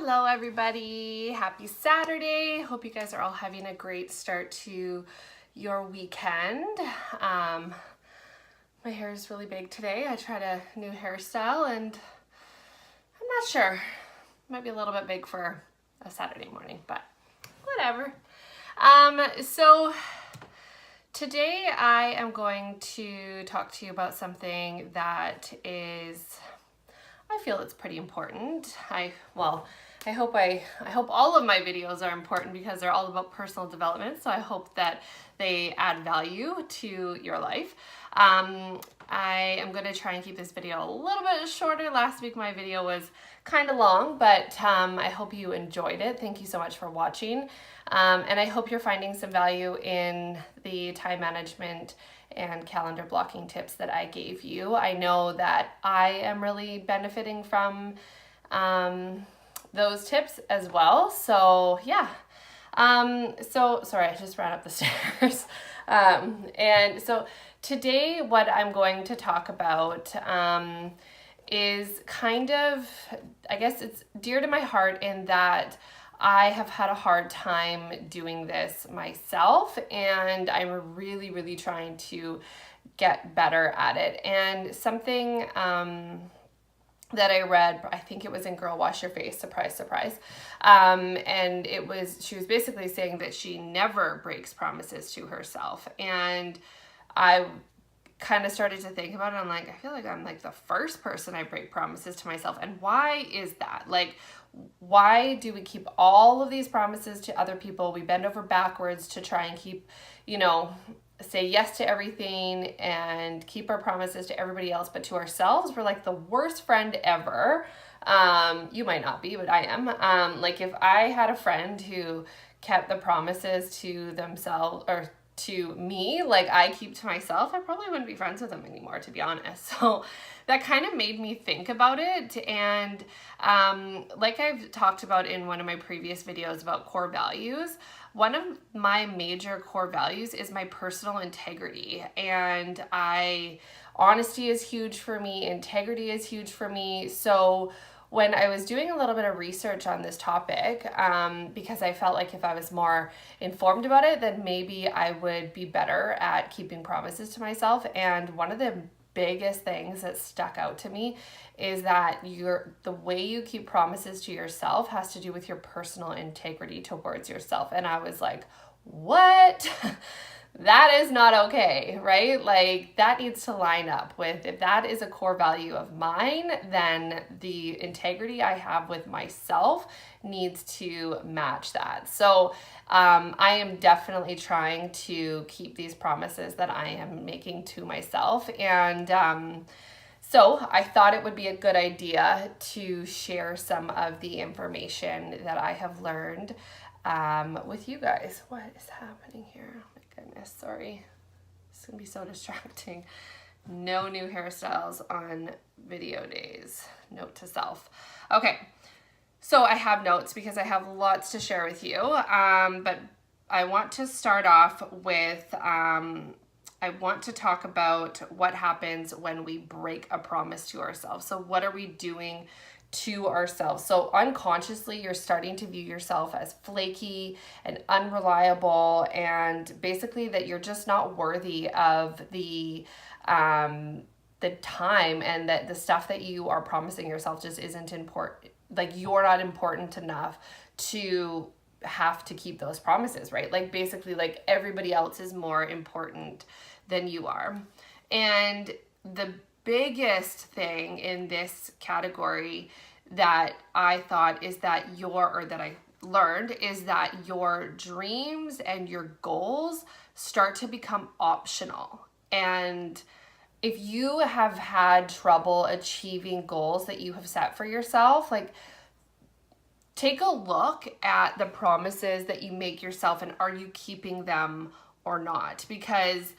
Hello everybody, happy Saturday. Hope you guys are all having a great start to your weekend. My hair is really big today. I tried a new hairstyle and I'm not sure. Might be a little bit big for a Saturday morning, but whatever. So today I am going to talk to you about something that I feel it's pretty important. I hope all of my videos are important because they're all about personal development. So I hope that they add value to your life. I am going to try and keep this video a little bit shorter. Last week my video was kind of long, but I hope you enjoyed it. Thank you so much for watching. And I hope you're finding some value in the time management and calendar blocking tips that I gave you. I know that I am really benefiting from those tips as well. So yeah. So sorry, I just ran up the stairs. And so today what I'm going to talk about is kind of, I guess it's dear to my heart in that I have had a hard time doing this myself, and I'm really trying to get better at it. And something that I read, I think it was in Girl Wash Your Face, surprise, surprise. And she was basically saying that she never breaks promises to herself. And I kind of started to think about it. I'm like, I feel like I'm like the first person I break promises to myself. And why is that? Like, why do we keep all of these promises to other people? We bend over backwards to try and keep, say yes to everything and keep our promises to everybody else, but to ourselves, we're like the worst friend ever. You might not be, but I am. Like if I had a friend who kept the promises to themselves or to me, like I keep to myself, I probably wouldn't be friends with them anymore, to be honest. So that kind of made me think about it. And like I've talked about in one of my previous videos about core values, one of my major core values is my personal integrity. And honesty is huge for me. Integrity is huge for me. So when I was doing a little bit of research on this topic, because I felt like if I was more informed about it, then maybe I would be better at keeping promises to myself. And one of the biggest things that stuck out to me is that the way you keep promises to yourself has to do with your personal integrity towards yourself. And I was like, what? That is not okay, right? Like that needs to line up with, if that is a core value of mine, then the integrity I have with myself needs to match that. So I am definitely trying to keep these promises that I am making to myself. And so I thought it would be a good idea to share some of the information that I have learned with you guys. What is happening here? Oh my goodness, sorry. It's gonna be so distracting. No new hairstyles on video days. Note to self. Okay, so I have notes because I have lots to share with you. But I want to start off with, I want to talk about what happens when we break a promise to ourselves. So what are we doing to ourselves? So unconsciously, you're starting to view yourself as flaky and unreliable, and basically that you're just not worthy of the time, and that the stuff that you are promising yourself just isn't important. Like you're not important enough to have to keep those promises, right? Like basically like everybody else is more important than you are. And the biggest thing in this category that I thought is that I learned is that your dreams and your goals start to become optional. And if you have had trouble achieving goals that you have set for yourself, like take a look at the promises that you make yourself and are you keeping them or not? Because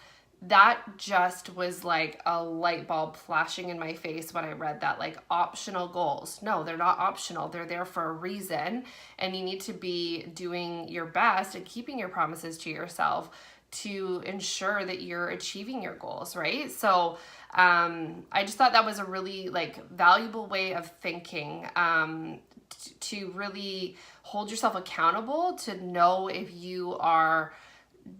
that just was like a light bulb flashing in my face when I read that, like optional goals. No, they're not optional. They're there for a reason. And you need to be doing your best at keeping your promises to yourself to ensure that you're achieving your goals, right? So I just thought that was a really like valuable way of thinking, to really hold yourself accountable, to know if you are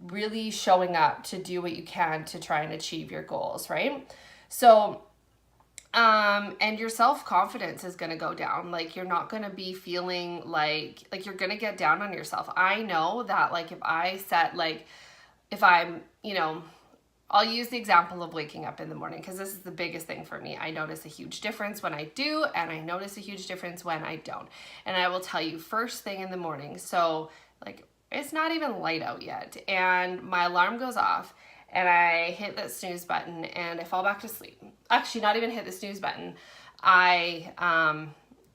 really showing up to do what you can to try and achieve your goals, right? So and your self-confidence is going to go down. Like you're not going to be feeling like you're going to get down on yourself. I know that like if I'm, I'll use the example of waking up in the morning because this is the biggest thing for me. I notice a huge difference when I do, and I notice a huge difference when I don't. And I will tell you, first thing in the morning, so like it's not even light out yet, and my alarm goes off, and I hit that snooze button, and I fall back to sleep. Actually, not even hit the snooze button. I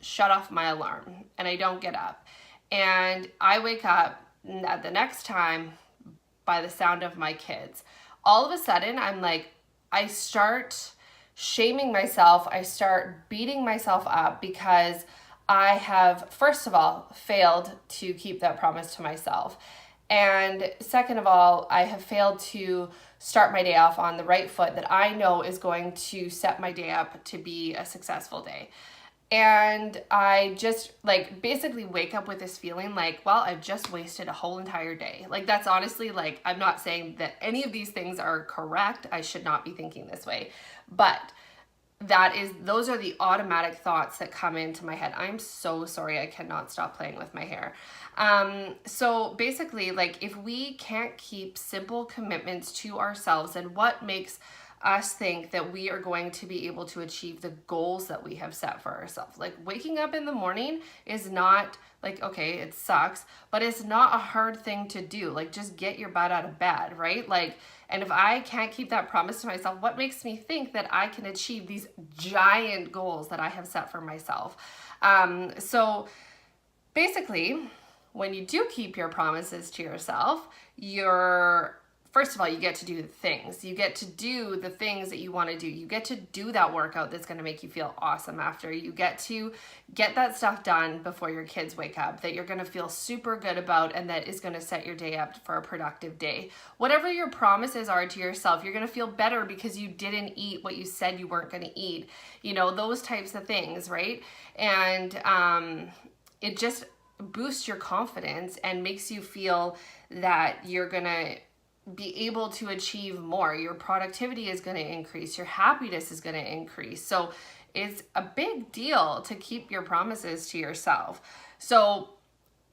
shut off my alarm, and I don't get up. And I wake up the next time by the sound of my kids. All of a sudden, I'm like, I start shaming myself. I start beating myself up because I have, first of all, failed to keep that promise to myself. And second of all, I have failed to start my day off on the right foot that I know is going to set my day up to be a successful day. And I just like basically wake up with this feeling like, well, I've just wasted a whole entire day. Like that's honestly like, I'm not saying that any of these things are correct. I should not be thinking this way, but those are the automatic thoughts that come into my head. I'm so sorry. I cannot stop playing with my hair. So basically like if we can't keep simple commitments to ourselves, and what makes us think that we are going to be able to achieve the goals that we have set for ourselves. Like waking up in the morning is not like, okay, it sucks, but it's not a hard thing to do. Like just get your butt out of bed, right? Like, and if I can't keep that promise to myself, what makes me think that I can achieve these giant goals that I have set for myself? So basically, when you do keep your promises to yourself, first of all, you get to do the things. You get to do the things that you want to do. You get to do that workout that's going to make you feel awesome after. You get to get that stuff done before your kids wake up that you're going to feel super good about, and that is going to set your day up for a productive day. Whatever your promises are to yourself, you're going to feel better because you didn't eat what you said you weren't going to eat. Those types of things, right? And it just boosts your confidence and makes you feel that you're going to be able to achieve more. Your productivity is going to increase. Your happiness is going to increase. So it's a big deal to keep your promises to yourself. So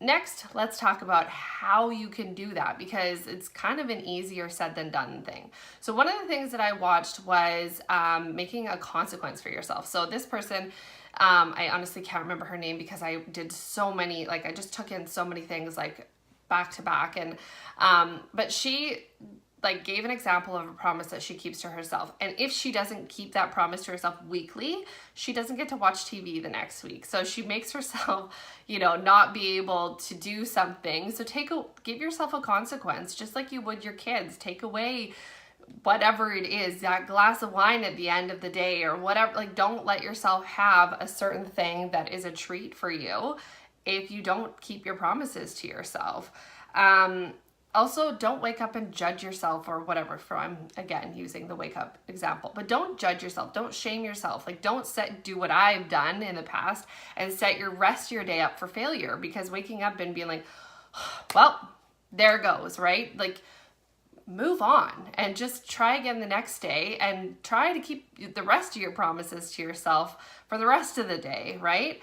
next, let's talk about how you can do that, because it's kind of an easier said than done thing. So one of the things that I watched was making a consequence for yourself. So this person, I honestly can't remember her name because I did so many, I just took in so many things back to back, and but she gave an example of a promise that she keeps to herself, and if she doesn't keep that promise to herself weekly, she doesn't get to watch TV the next week. So she makes herself not be able to do something. So give yourself a consequence, just like you would your kids. Take away whatever it is, that glass of wine at the end of the day or whatever. Don't let yourself have a certain thing that is a treat for you if you don't keep your promises to yourself. Also, don't wake up and judge yourself or whatever. I'm again using the wake up example, but don't judge yourself. Don't shame yourself. Don't do what I've done in the past and set your rest of your day up for failure, because waking up and being like, well, there goes, right? Move on and just try again the next day and try to keep the rest of your promises to yourself for the rest of the day, right?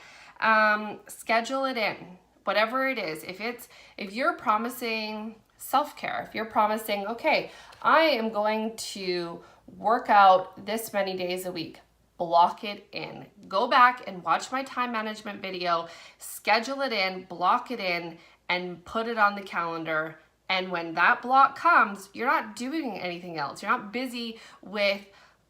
Schedule it in, whatever it is. If you're promising self-care, if you're promising, okay, I am going to work out this many days a week, block it in. Go back and watch my time management video, schedule it in, block it in, and put it on the calendar. And when that block comes, you're not doing anything else. You're not busy with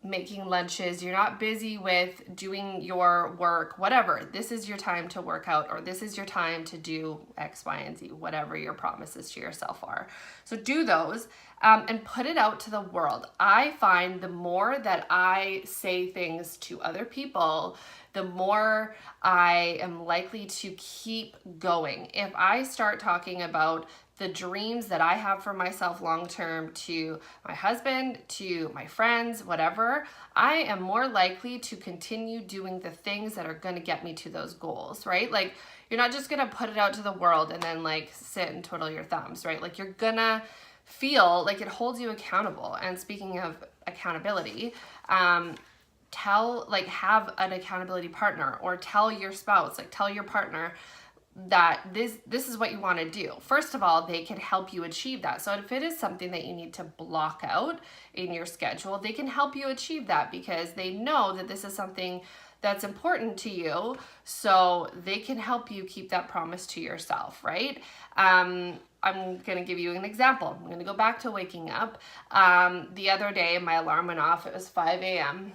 making lunches, you're not busy with doing your work, whatever. This is your time to work out, or this is your time to do X, Y, and Z, whatever your promises to yourself are. So do those and put it out to the world. I find the more that I say things to other people, the more I am likely to keep going. If I start talking about the dreams that I have for myself long term to my husband, to my friends, whatever, I am more likely to continue doing the things that are going to get me to those goals, right? Like, you're not just going to put it out to the world and then like sit and twiddle your thumbs, right? Like, you're going to feel like it holds you accountable. And speaking of accountability, have an accountability partner, or tell your spouse, like tell your partner that this is what you want to do. First of all, they can help you achieve that. So if it is something that you need to block out in your schedule, they can help you achieve that because they know that this is something that's important to you. So they can help you keep that promise to yourself, right? I'm going to give you an example. I'm going to go back to waking up. The other day, my alarm went off. It was 5 a.m.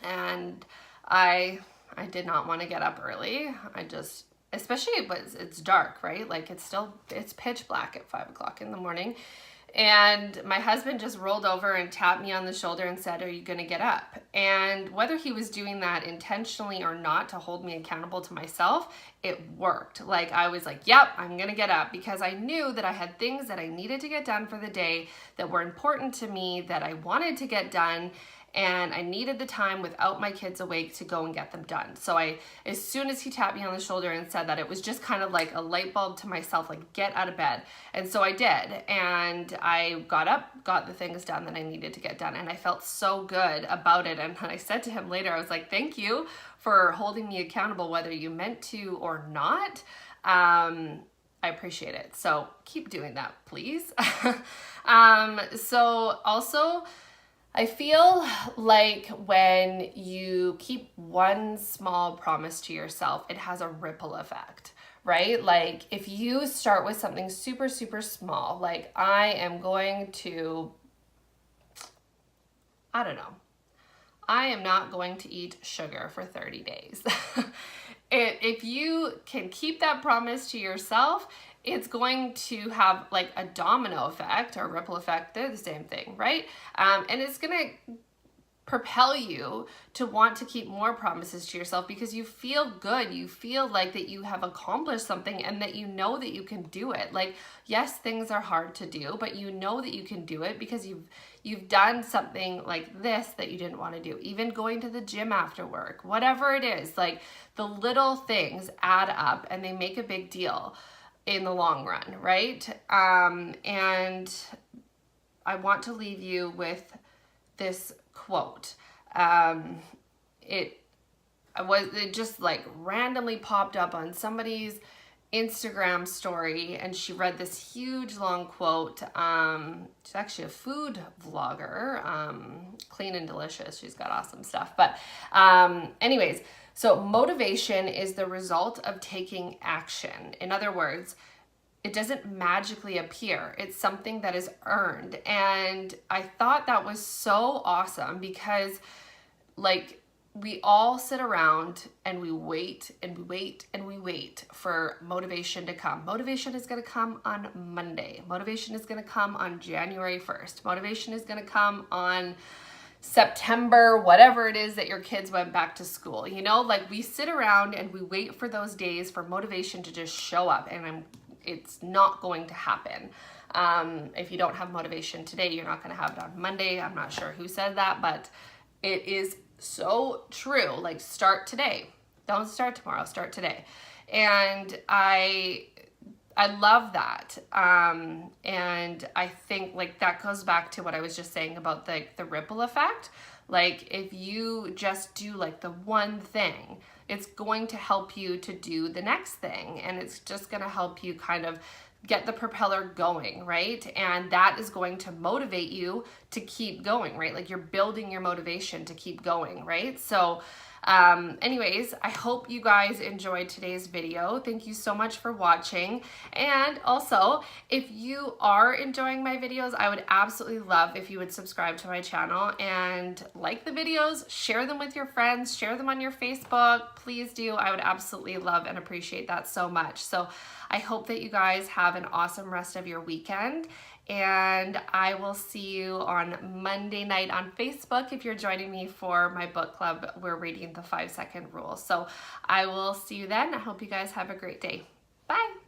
and I did not want to get up early. Especially it's dark, right? Like it's pitch black at 5 o'clock in the morning. And my husband just rolled over and tapped me on the shoulder and said, "Are you going to get up?" And whether he was doing that intentionally or not to hold me accountable to myself, it worked. Like, I was like, yep, I'm going to get up, because I knew that I had things that I needed to get done for the day that were important to me, that I wanted to get done. And I needed the time without my kids awake to go and get them done. So as soon as he tapped me on the shoulder and said that, it was just kind of like a light bulb to myself, like, get out of bed. And so I did. And I got up, got the things done that I needed to get done. And I felt so good about it. And I said to him later, I was like, thank you for holding me accountable, whether you meant to or not. I appreciate it. So keep doing that, please. So also, I feel like when you keep one small promise to yourself, it has a ripple effect, right? Like, if you start with something super, super small, like I am not going to eat sugar for 30 days. If you can keep that promise to yourself, it's going to have like a domino effect or ripple effect. They're the same thing, right? And it's going to propel you to want to keep more promises to yourself because you feel good. You feel like that you have accomplished something and that you know that you can do it. Like, yes, things are hard to do, but you know that you can do it because you've done something like this that you didn't want to do. Even going to the gym after work, whatever it is, like the little things add up and they make a big deal in the long run, right? And I want to leave you with this quote. It just like randomly popped up on somebody's Instagram story, and she read this huge long quote. She's actually a food vlogger, Clean and Delicious. She's got awesome stuff. But anyways, so motivation is the result of taking action. In other words, it doesn't magically appear. It's something that is earned. And I thought that was so awesome because, like, we all sit around and we wait and we wait and we wait for motivation to come. Motivation is going to come on Monday. Motivation is going to come on January 1st. Motivation is going to come on September, whatever it is that your kids went back to school. You know, like, we sit around and we wait for those days for motivation to just show up, and it's not going to happen. If you don't have motivation today, you're not going to have it on Monday. I'm not sure who said that, but it is so true. Like, start today. Don't start tomorrow, start today. And I love that. And I think, like, that goes back to what I was just saying about the ripple effect. Like, if you just do like the one thing, it's going to help you to do the next thing. And it's just going to help you kind of get the propeller going, right? And that is going to motivate you to keep going, right? Like, you're building your motivation to keep going, right? So anyways, I hope you guys enjoyed today's video. Thank you so much for watching. And also, if you are enjoying my videos, I would absolutely love if you would subscribe to my channel and like the videos, share them with your friends, share them on your Facebook. Please do. I would absolutely love and appreciate that so much. So I hope that you guys have an awesome rest of your weekend, And I will see you on Monday night on Facebook if you're joining me for my book club. We're reading the 5-second rule. So I will see you then. I hope you guys have a great day. Bye.